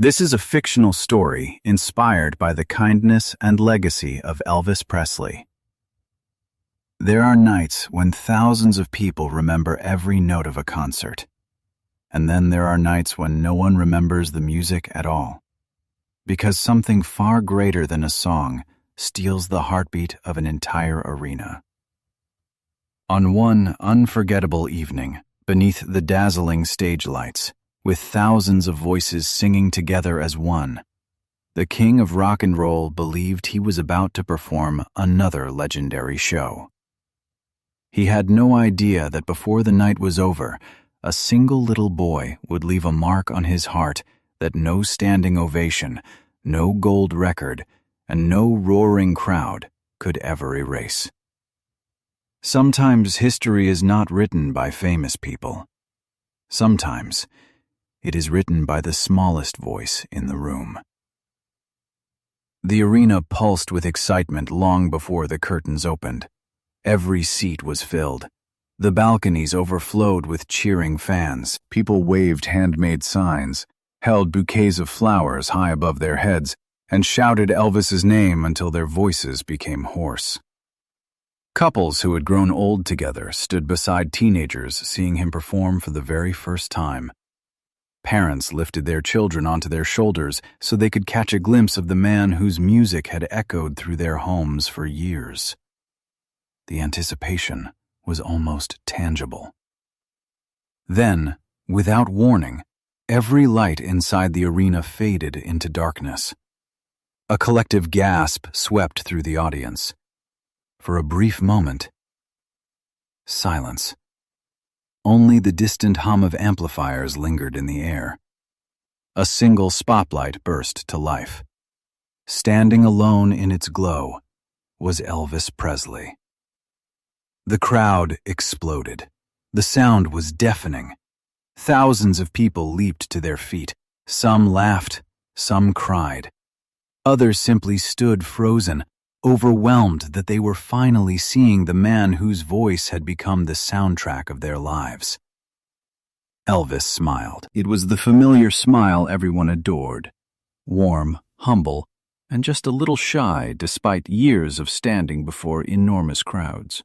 This is a fictional story inspired by the kindness and legacy of Elvis Presley. There are nights when thousands of people remember every note of a concert. And then there are nights when no one remembers the music at all. Because something far greater than a song steals the heartbeat of an entire arena. On one unforgettable evening, beneath the dazzling stage lights, with thousands of voices singing together as one, the king of rock and roll believed he was about to perform another legendary show. He had no idea that before the night was over, a single little boy would leave a mark on his heart that no standing ovation, no gold record, and no roaring crowd could ever erase. Sometimes history is not written by famous people. Sometimes it is written by the smallest voice in the room. The arena pulsed with excitement long before the curtains opened. Every seat was filled. The balconies overflowed with cheering fans. People waved handmade signs, held bouquets of flowers high above their heads, and shouted Elvis's name until their voices became hoarse. Couples who had grown old together stood beside teenagers seeing him perform for the very first time. Parents lifted their children onto their shoulders so they could catch a glimpse of the man whose music had echoed through their homes for years. The anticipation was almost tangible. Then, without warning, every light inside the arena faded into darkness. A collective gasp swept through the audience. For a brief moment, silence. Only the distant hum of amplifiers lingered in the air. A single spotlight burst to life. Standing alone in its glow was Elvis Presley. The crowd exploded. The sound was deafening. Thousands of people leaped to their feet. Some laughed, some cried. Others simply stood frozen, overwhelmed that they were finally seeing the man whose voice had become the soundtrack of their lives. Elvis smiled. It was the familiar smile everyone adored. Warm, humble, and just a little shy despite years of standing before enormous crowds.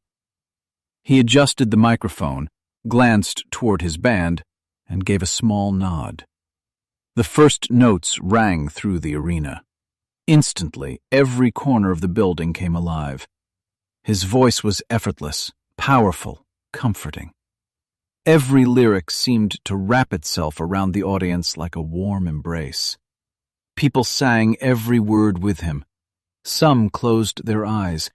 He adjusted the microphone, glanced toward his band, and gave a small nod. The first notes rang through the arena. Instantly, every corner of the building came alive. His voice was effortless, powerful, comforting. Every lyric seemed to wrap itself around the audience like a warm embrace. People sang every word with him. Some closed their eyes.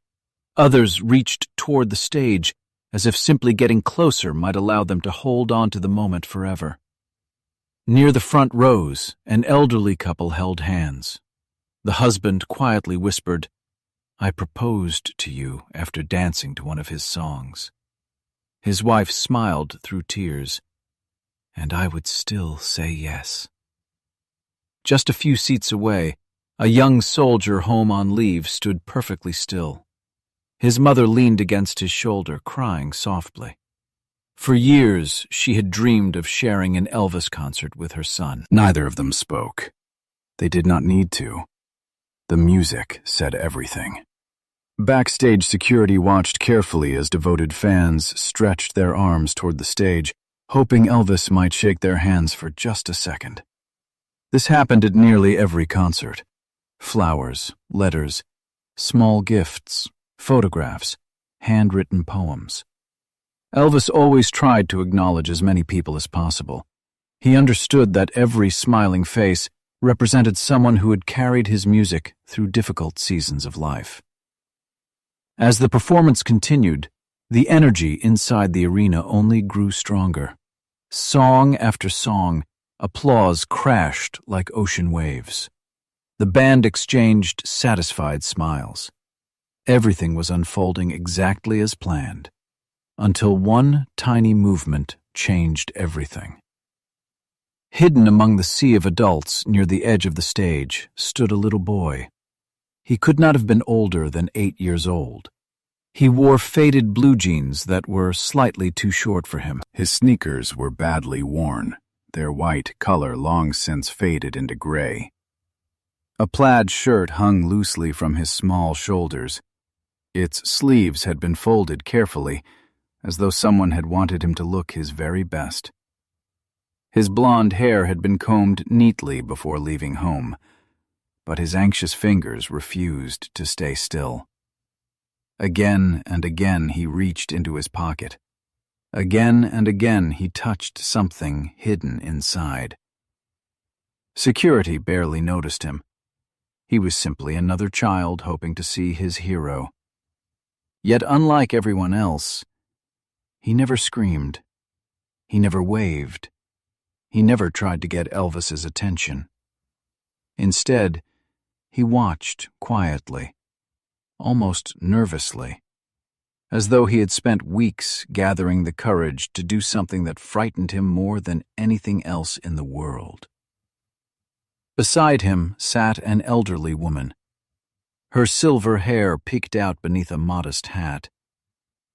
Others reached toward the stage, as if simply getting closer might allow them to hold on to the moment forever. Near the front rows, an elderly couple held hands. The husband quietly whispered, "I proposed to you after dancing to one of his songs." His wife smiled through tears, "And I would still say yes." Just a few seats away, a young soldier home on leave stood perfectly still. His mother leaned against his shoulder, crying softly. For years, she had dreamed of sharing an Elvis concert with her son. Neither of them spoke. They did not need to. The music said everything. Backstage security watched carefully as devoted fans stretched their arms toward the stage, hoping Elvis might shake their hands for just a second. This happened at nearly every concert. Flowers, letters, small gifts, photographs, handwritten poems. Elvis always tried to acknowledge as many people as possible. He understood that every smiling face represented someone who had carried his music through difficult seasons of life. As the performance continued, the energy inside the arena only grew stronger. Song after song, applause crashed like ocean waves. The band exchanged satisfied smiles. Everything was unfolding exactly as planned, until one tiny movement changed everything. Hidden among the sea of adults near the edge of the stage stood a little boy. He could not have been older than 8 years old. He wore faded blue jeans that were slightly too short for him. His sneakers were badly worn, their white color long since faded into gray. A plaid shirt hung loosely from his small shoulders. Its sleeves had been folded carefully, as though someone had wanted him to look his very best. His blonde hair had been combed neatly before leaving home, but his anxious fingers refused to stay still. Again and again he reached into his pocket. Again and again he touched something hidden inside. Security barely noticed him. He was simply another child hoping to see his hero. Yet unlike everyone else, he never screamed. He never waved. He never tried to get Elvis's attention. Instead, he watched quietly, almost nervously, as though he had spent weeks gathering the courage to do something that frightened him more than anything else in the world. Beside him sat an elderly woman. Her silver hair peeked out beneath a modest hat.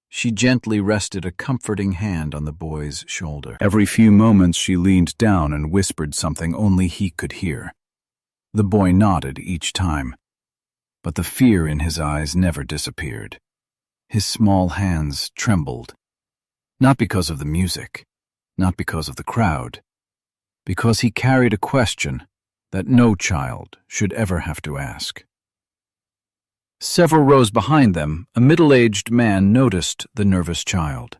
She gently rested a comforting hand on the boy's shoulder. Every few moments she leaned down and whispered something only he could hear. The boy nodded each time, but the fear in his eyes never disappeared. His small hands trembled, not because of the music, not because of the crowd, because he carried a question that no child should ever have to ask. Several rows behind them, a middle-aged man noticed the nervous child.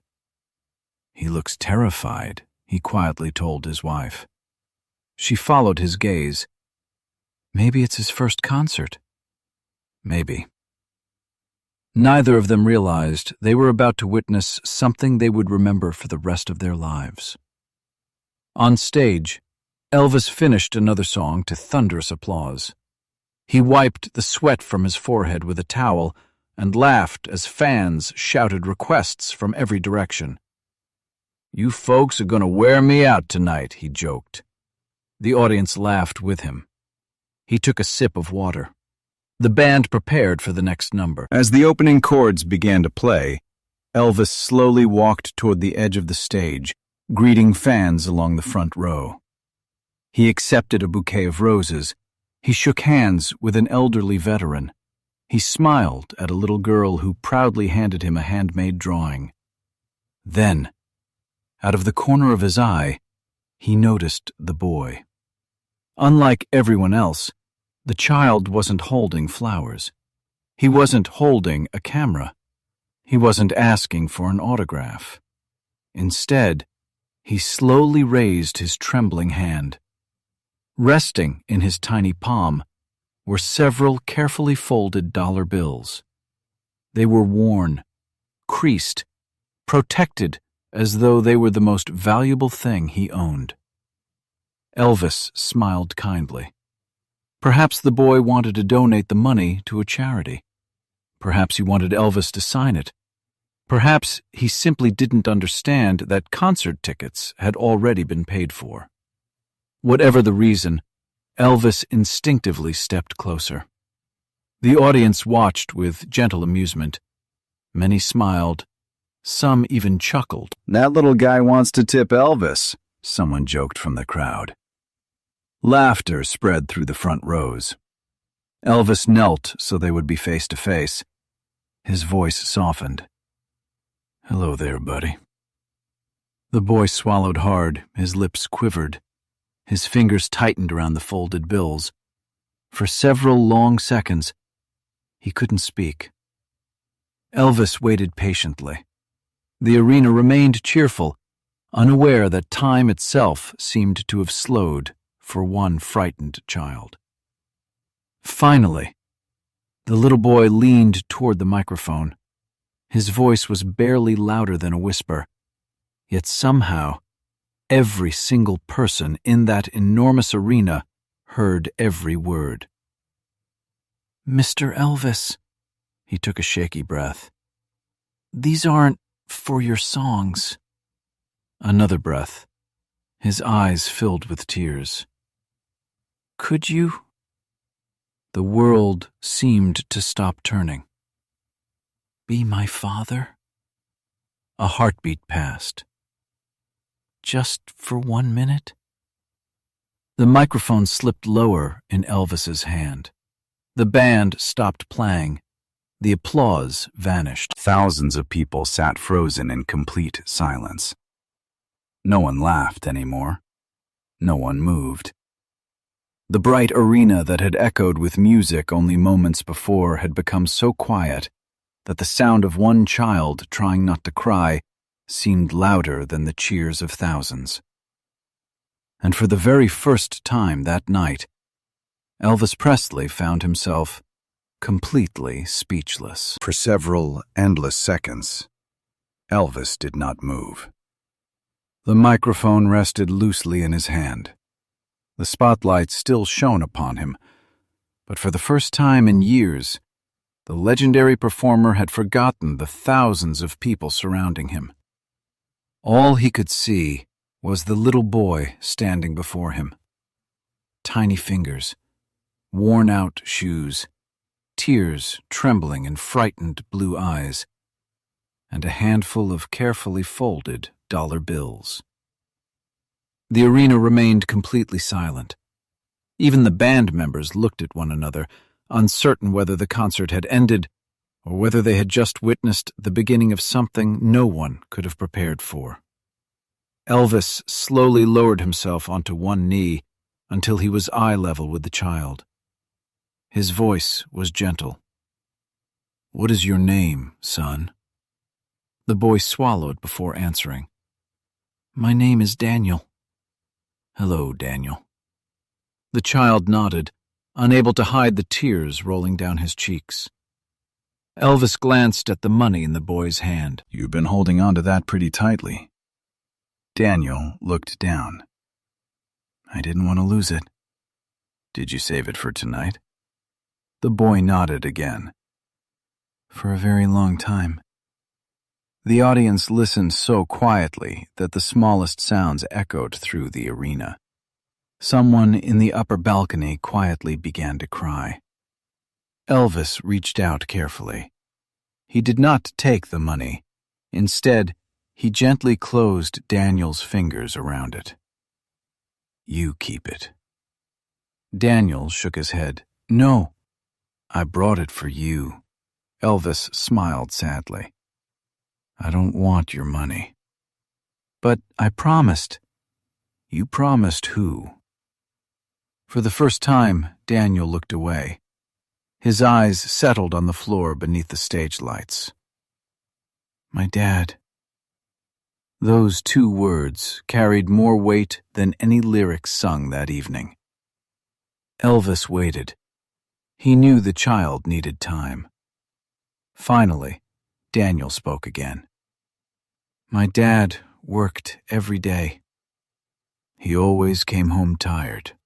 "He looks terrified," he quietly told his wife. She followed his gaze. Maybe it's his first concert. Maybe. Neither of them realized they were about to witness something they would remember for the rest of their lives. On stage, Elvis finished another song to thunderous applause. He wiped the sweat from his forehead with a towel and laughed as fans shouted requests from every direction. "You folks are going to wear me out tonight," he joked. The audience laughed with him. He took a sip of water. The band prepared for the next number. As the opening chords began to play, Elvis slowly walked toward the edge of the stage, greeting fans along the front row. He accepted a bouquet of roses. He shook hands with an elderly veteran. He smiled at a little girl who proudly handed him a handmade drawing. Then, out of the corner of his eye, he noticed the boy. Unlike everyone else, the child wasn't holding flowers. He wasn't holding a camera. He wasn't asking for an autograph. Instead, he slowly raised his trembling hand. Resting in his tiny palm were several carefully folded dollar bills. They were worn, creased, protected as though they were the most valuable thing he owned. Elvis smiled kindly. Perhaps the boy wanted to donate the money to a charity. Perhaps he wanted Elvis to sign it. Perhaps he simply didn't understand that concert tickets had already been paid for. Whatever the reason, Elvis instinctively stepped closer. The audience watched with gentle amusement. Many smiled. Some even chuckled. "That little guy wants to tip Elvis," someone joked from the crowd. Laughter spread through the front rows. Elvis knelt so they would be face to face. His voice softened. "Hello there, buddy." The boy swallowed hard. His lips quivered. His fingers tightened around the folded bills. For several long seconds, he couldn't speak. Elvis waited patiently. The arena remained cheerful, unaware that time itself seemed to have slowed for one frightened child. Finally, the little boy leaned toward the microphone. His voice was barely louder than a whisper, yet somehow, every single person in that enormous arena heard every word. "Mr. Elvis," he took a shaky breath. "These aren't for your songs." Another breath. His eyes filled with tears. "Could you?" The world seemed to stop turning. "Be my father?" A heartbeat passed. "Just for 1 minute?" The microphone slipped lower in Elvis's hand. The band stopped playing. The applause vanished. Thousands of people sat frozen in complete silence. No one laughed anymore. No one moved. The bright arena that had echoed with music only moments before had become so quiet that the sound of one child trying not to cry seemed louder than the cheers of thousands. And for the very first time that night, Elvis Presley found himself completely speechless. For several endless seconds, Elvis did not move. The microphone rested loosely in his hand. The spotlight still shone upon him, but for the first time in years, the legendary performer had forgotten the thousands of people surrounding him. All he could see was the little boy standing before him. Tiny fingers, worn-out shoes, tears trembling in frightened blue eyes, and a handful of carefully folded dollar bills. The arena remained completely silent. Even the band members looked at one another, uncertain whether the concert had ended or whether they had just witnessed the beginning of something no one could have prepared for. Elvis slowly lowered himself onto one knee until he was eye level with the child. His voice was gentle. "What is your name, son?" The boy swallowed before answering. "My name is Daniel." "Hello, Daniel." The child nodded, unable to hide the tears rolling down his cheeks. Elvis glanced at the money in the boy's hand. "You've been holding on to that pretty tightly." Daniel looked down. "I didn't want to lose it." "Did you save it for tonight?" The boy nodded again. "For a very long time." The audience listened so quietly that the smallest sounds echoed through the arena. Someone in the upper balcony quietly began to cry. Elvis reached out carefully. He did not take the money. Instead, he gently closed Daniel's fingers around it. "You keep it." Daniel shook his head. "No, I brought it for you." Elvis smiled sadly. "I don't want your money." "But I promised." "You promised who?" For the first time, Daniel looked away. His eyes settled on the floor beneath the stage lights. "My dad." Those two words carried more weight than any lyrics sung that evening. Elvis waited. He knew the child needed time. Finally, Daniel spoke again. "My dad worked every day. He always came home tired.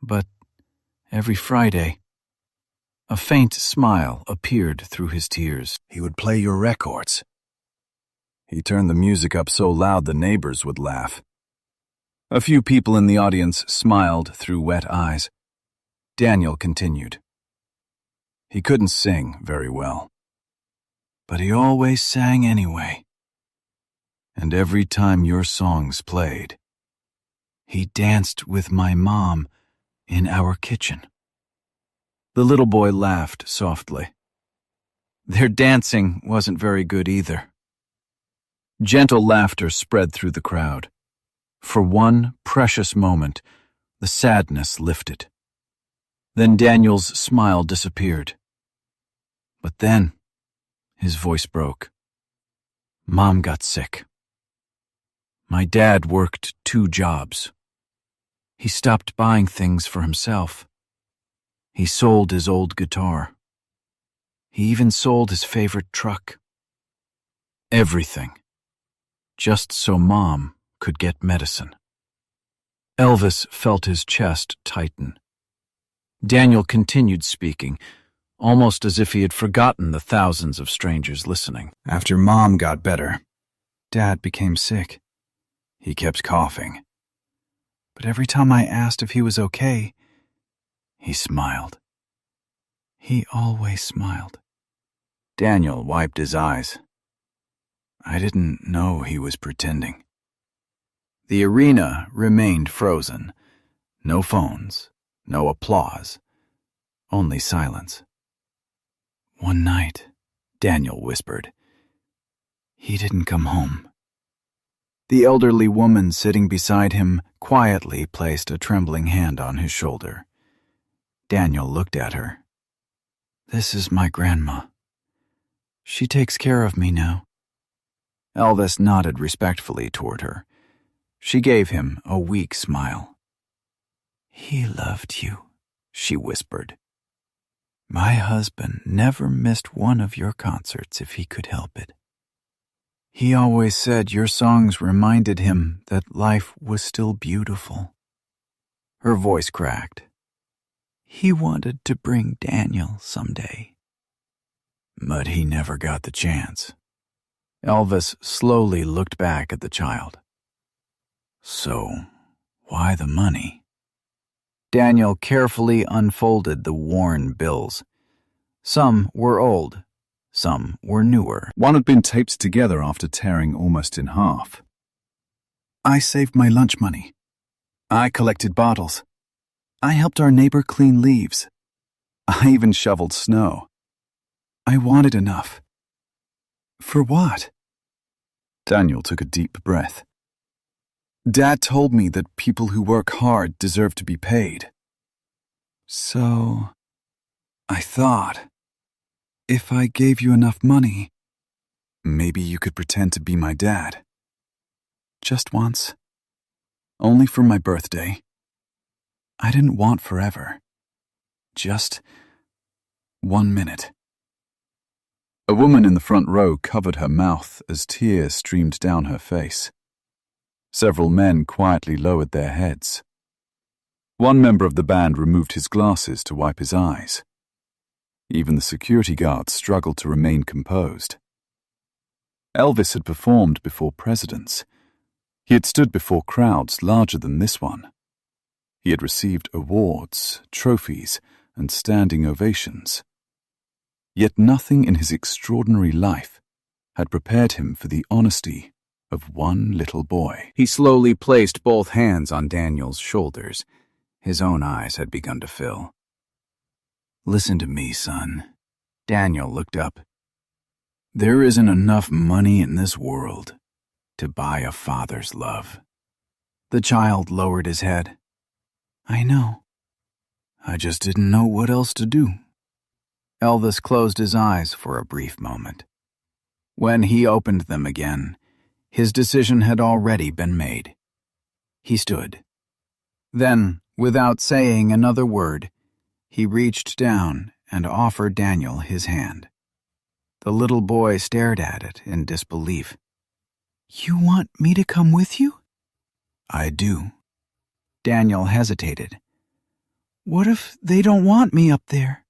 But every Friday," a faint smile appeared through his tears, "he would play your records. He turned the music up so loud the neighbors would laugh." A few people in the audience smiled through wet eyes. Daniel continued. "He couldn't sing very well, but he always sang anyway. And every time your songs played, he danced with my mom in our kitchen." The little boy laughed softly. Their dancing wasn't very good either. Gentle laughter spread through the crowd. For one precious moment, the sadness lifted. Then Daniel's smile disappeared. But then, his voice broke. "Mom got sick. My dad worked 2 jobs. He stopped buying things for himself. He sold his old guitar. He even sold his favorite truck. Everything. Just so Mom could get medicine." Elvis felt his chest tighten. Daniel continued speaking, almost as if he had forgotten the thousands of strangers listening. "After Mom got better, Dad became sick. He kept coughing. But every time I asked if he was okay, he smiled. He always smiled." Daniel wiped his eyes. "I didn't know he was pretending." The arena remained frozen, No phones, no applause, only silence. "One night," Daniel whispered. "He didn't come home." The elderly woman sitting beside him quietly placed a trembling hand on his shoulder. Daniel looked at her. "This is my grandma. She takes care of me now." Elvis nodded respectfully toward her. She gave him a weak smile. "He loved you," she whispered. "My husband never missed one of your concerts if he could help it. He always said your songs reminded him that life was still beautiful." Her voice cracked. "He wanted to bring Daniel someday, but he never got the chance." Elvis slowly looked back at the child. "So, why the money?" Daniel carefully unfolded the worn bills. Some were old, some were newer. One had been taped together after tearing almost in half. "I saved my lunch money. I collected bottles. I helped our neighbor clean leaves. I even shoveled snow. I wanted enough." "For what?" Daniel took a deep breath. "Dad told me that people who work hard deserve to be paid. So, I thought, if I gave you enough money, maybe you could pretend to be my dad. Just once. Only for my birthday. I didn't want forever. Just 1 minute." A woman in the front row covered her mouth as tears streamed down her face. Several men quietly lowered their heads. One member of the band removed his glasses to wipe his eyes. Even the security guards struggled to remain composed. Elvis had performed before presidents. He had stood before crowds larger than this one. He had received awards, trophies, and standing ovations. Yet nothing in his extraordinary life had prepared him for the honesty of one little boy. He slowly placed both hands on Daniel's shoulders. His own eyes had begun to fill. "Listen to me, son." Daniel looked up. "There isn't enough money in this world to buy a father's love." The child lowered his head. "I know. I just didn't know what else to do." Elvis closed his eyes for a brief moment. When he opened them again, his decision had already been made. He stood. Then, without saying another word, he reached down and offered Daniel his hand. The little boy stared at it in disbelief. "You want me to come with you?" "I do." Daniel hesitated. "What if they don't want me up there?"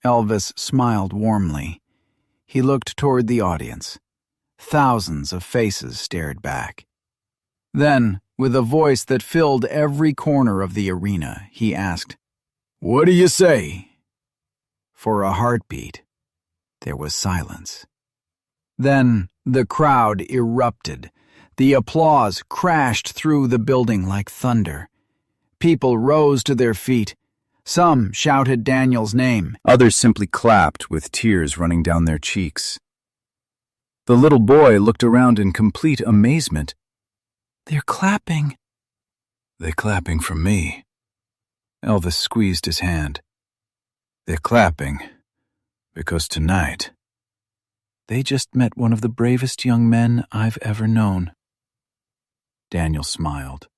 Elvis smiled warmly. He looked toward the audience. Thousands of faces stared back. Then, with a voice that filled every corner of the arena, he asked, "What do you say?" For a heartbeat, there was silence. Then the crowd erupted. The applause crashed through the building like thunder. People rose to their feet. Some shouted Daniel's name. Others simply clapped with tears running down their cheeks. The little boy looked around in complete amazement. "They're clapping." "They're clapping for me." Elvis squeezed his hand. "They're clapping because tonight they just met one of the bravest young men I've ever known." Daniel smiled.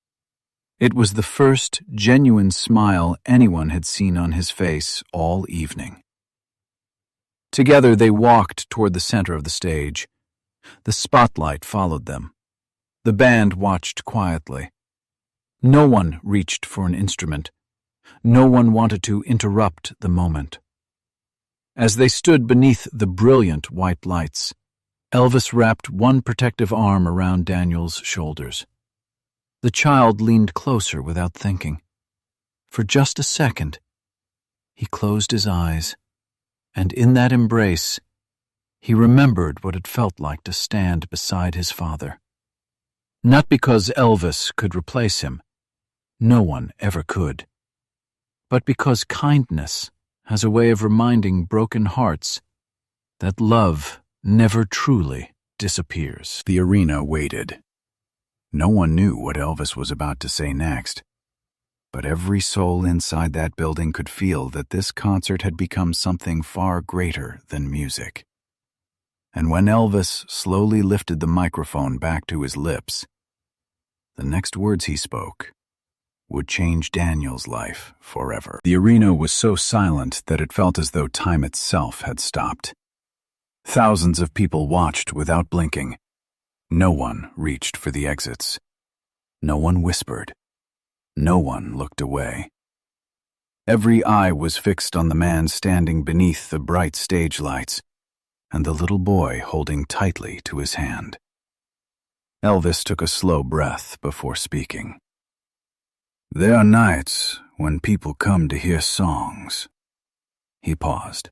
It was the first genuine smile anyone had seen on his face all evening. Together they walked toward the center of the stage. The spotlight followed them. The band watched quietly. No one reached for an instrument. No one wanted to interrupt the moment. As they stood beneath the brilliant white lights, Elvis wrapped one protective arm around Daniel's shoulders. The child leaned closer without thinking. For just a second, he closed his eyes, and in that embrace, he remembered what it felt like to stand beside his father. Not because Elvis could replace him, No one ever could. But because kindness has a way of reminding broken hearts that love never truly disappears. The arena waited. No one knew what Elvis was about to say next, but every soul inside that building could feel that this concert had become something far greater than music. And when Elvis slowly lifted the microphone back to his lips, the next words he spoke would change Daniel's life forever. The arena was so silent that it felt as though time itself had stopped. Thousands of people watched without blinking. No one reached for the exits. No one whispered. No one looked away. Every eye was fixed on the man standing beneath the bright stage lights and the little boy holding tightly to his hand. Elvis took a slow breath before speaking. "There are nights when people come to hear songs." He paused.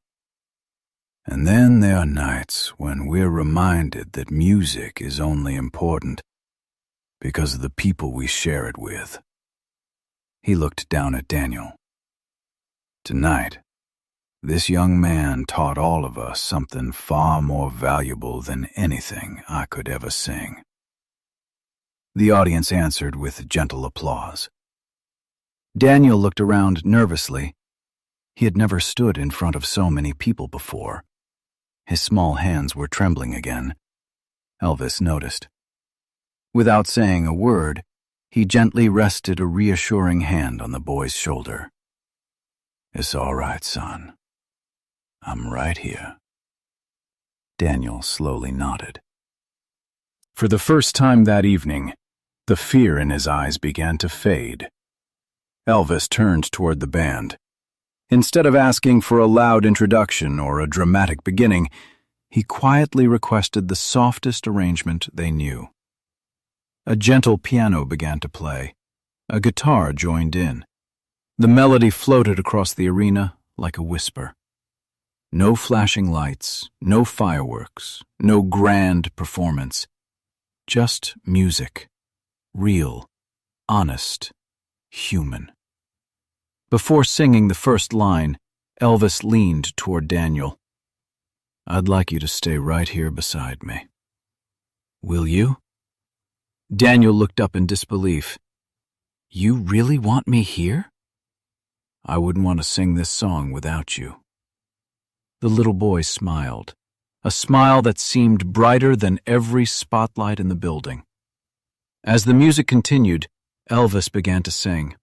"And then there are nights when we're reminded that music is only important because of the people we share it with." He looked down at Daniel. "Tonight, this young man taught all of us something far more valuable than anything I could ever sing." The audience answered with gentle applause. Daniel looked around nervously. He had never stood in front of so many people before. His small hands were trembling again. Elvis noticed. Without saying a word, he gently rested a reassuring hand on the boy's shoulder. "It's all right, son. I'm right here." Daniel slowly nodded. For the first time that evening, the fear in his eyes began to fade. Elvis turned toward the band. Instead of asking for a loud introduction or a dramatic beginning, he quietly requested the softest arrangement they knew. A gentle piano began to play. A guitar joined in. The melody floated across the arena like a whisper. No flashing lights, no fireworks, no grand performance. Just music. Real, honest, human. Before singing the first line, Elvis leaned toward Daniel. "I'd like you to stay right here beside me." "Will you?" Daniel looked up in disbelief. "You really want me here?" "I wouldn't want to sing this song without you." The little boy smiled, a smile that seemed brighter than every spotlight in the building. As the music continued, Elvis began to sing.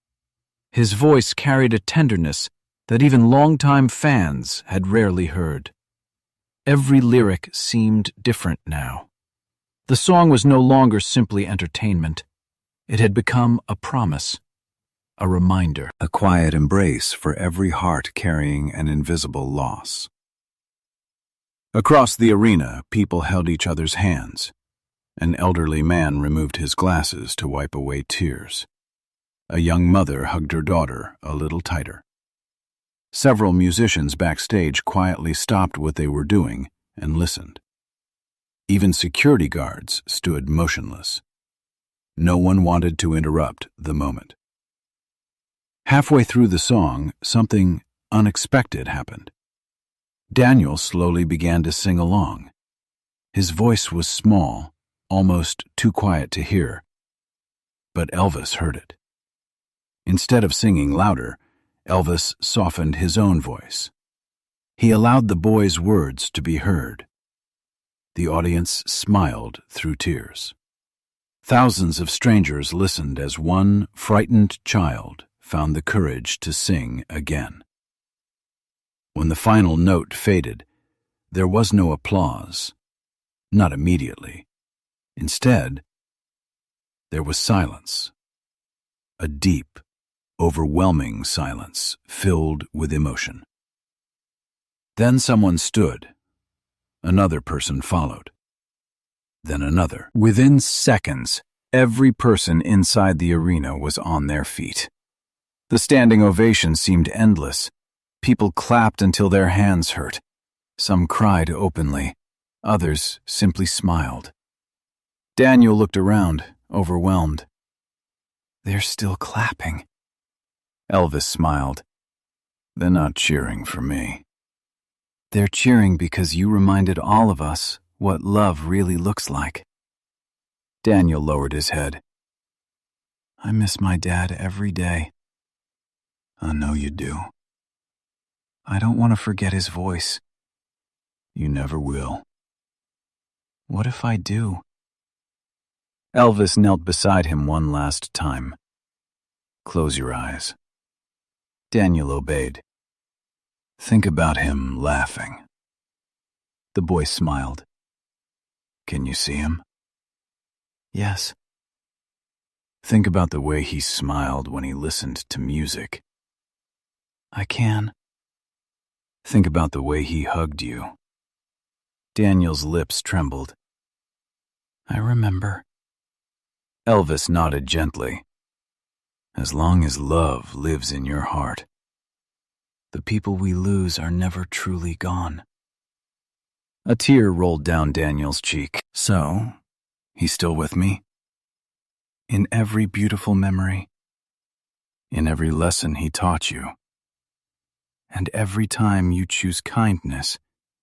His voice carried a tenderness that even longtime fans had rarely heard. Every lyric seemed different now. The song was no longer simply entertainment. It had become a promise, a reminder, a quiet embrace for every heart carrying an invisible loss. Across the arena, people held each other's hands. An elderly man removed his glasses to wipe away tears. A young mother hugged her daughter a little tighter. Several musicians backstage quietly stopped what they were doing and listened. Even security guards stood motionless. No one wanted to interrupt the moment. Halfway through the song, something unexpected happened. Daniel slowly began to sing along. His voice was small, almost too quiet to hear, but Elvis heard it. Instead of singing louder, Elvis softened his own voice. He allowed the boy's words to be heard. The audience smiled through tears. Thousands of strangers listened as one frightened child found the courage to sing again. When the final note faded, there was no applause, not immediately. Instead, there was silence, a deep, overwhelming silence filled with emotion. Then someone stood. Another person followed. Then another. Within seconds, every person inside the arena was on their feet. The standing ovation seemed endless. People clapped until their hands hurt. Some cried openly. Others simply smiled. Daniel looked around, overwhelmed. They're still clapping. Elvis smiled. They're not cheering for me. They're cheering because you reminded all of us what love really looks like. Daniel lowered his head. I miss my dad every day. I know you do. I don't want to forget his voice. You never will. What if I do? Elvis knelt beside him one last time. Close your eyes. Daniel obeyed. Think about him laughing. The boy smiled. Can you see him? Yes. Think about the way he smiled when he listened to music. I can. Think about the way he hugged you. Daniel's lips trembled. I remember. Elvis nodded gently. As long as love lives in your heart, the people we lose are never truly gone. A tear rolled down Daniel's cheek. So, he's still with me? In every beautiful memory, in every lesson he taught you, and every time you choose kindness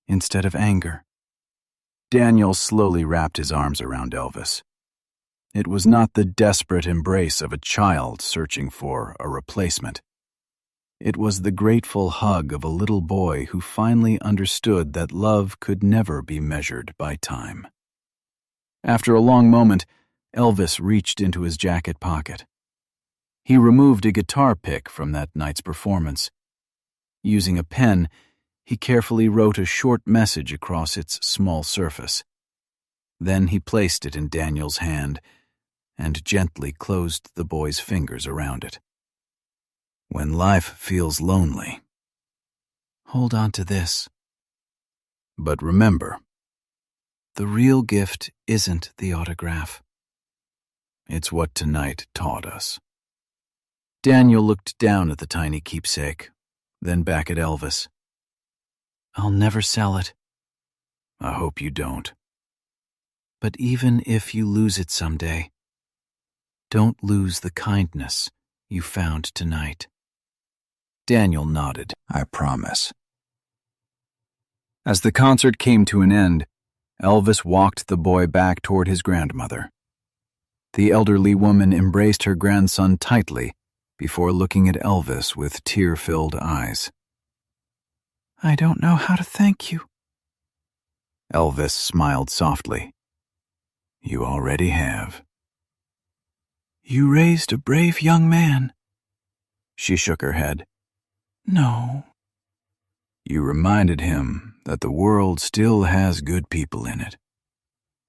instead of anger. Daniel slowly wrapped his arms around Elvis. It was not the desperate embrace of a child searching for a replacement. It was the grateful hug of a little boy who finally understood that love could never be measured by time. After a long moment, Elvis reached into his jacket pocket. He removed a guitar pick from that night's performance. Using a pen, he carefully wrote a short message across its small surface. Then he placed it in Daniel's hand and gently closed the boy's fingers around it. When life feels lonely, hold on to this. But remember, the real gift isn't the autograph. It's what tonight taught us. Daniel looked down at the tiny keepsake, then back at Elvis. I'll never sell it. I hope you don't. But even if you lose it someday, don't lose the kindness you found tonight. Daniel nodded. I promise. As the concert came to an end, Elvis walked the boy back toward his grandmother. The elderly woman embraced her grandson tightly before looking at Elvis with tear-filled eyes. I don't know how to thank you. Elvis smiled softly. You already have. You raised a brave young man. She shook her head. No. You reminded him that the world still has good people in it.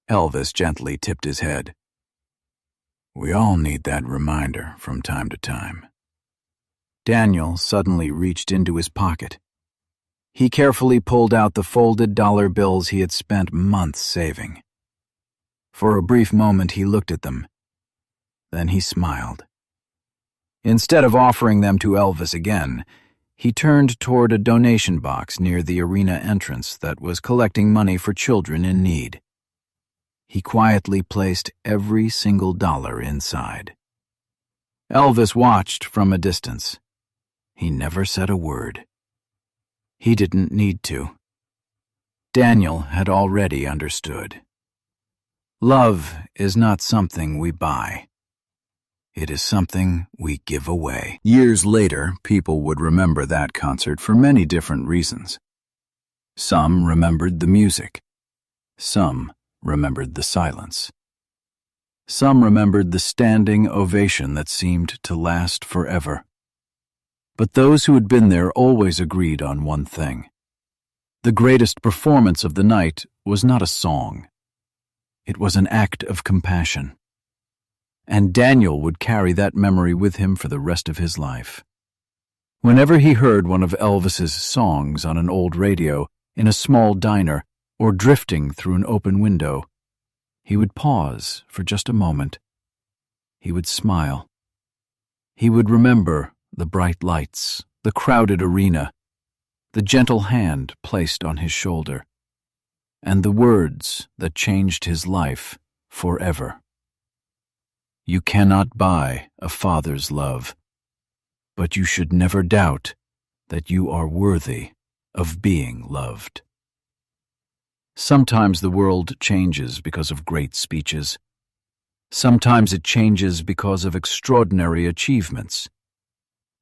Elvis gently tipped his head. We all need that reminder from time to time. Daniel suddenly reached into his pocket. He carefully pulled out the folded dollar bills he had spent months saving. For a brief moment he looked at them. Then he smiled. Instead of offering them to Elvis again, he turned toward a donation box near the arena entrance that was collecting money for children in need. He quietly placed every single dollar inside. Elvis watched from a distance. He never said a word. He didn't need to. Daniel had already understood. Love is not something we buy. It is something we give away. Years later, people would remember that concert for many different reasons. Some remembered the music. Some remembered the silence. Some remembered the standing ovation that seemed to last forever. But those who had been there always agreed on one thing. The greatest performance of the night was not a song. It was an act of compassion. And Daniel would carry that memory with him for the rest of his life. Whenever he heard one of Elvis's songs on an old radio, in a small diner, or drifting through an open window, he would pause for just a moment. He would smile. He would remember the bright lights, the crowded arena, the gentle hand placed on his shoulder, and the words that changed his life forever. You cannot buy a father's love, but you should never doubt that you are worthy of being loved. Sometimes the world changes because of great speeches. Sometimes it changes because of extraordinary achievements.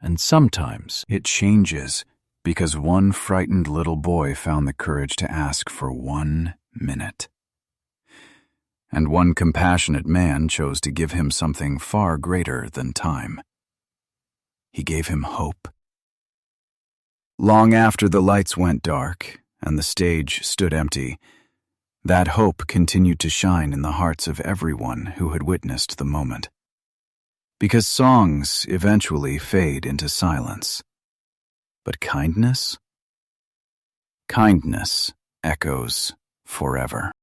And sometimes it changes because one frightened little boy found the courage to ask for 1 minute. And one compassionate man chose to give him something far greater than time. He gave him hope. Long after the lights went dark and the stage stood empty, that hope continued to shine in the hearts of everyone who had witnessed the moment. Because songs eventually fade into silence. But kindness? Kindness echoes forever.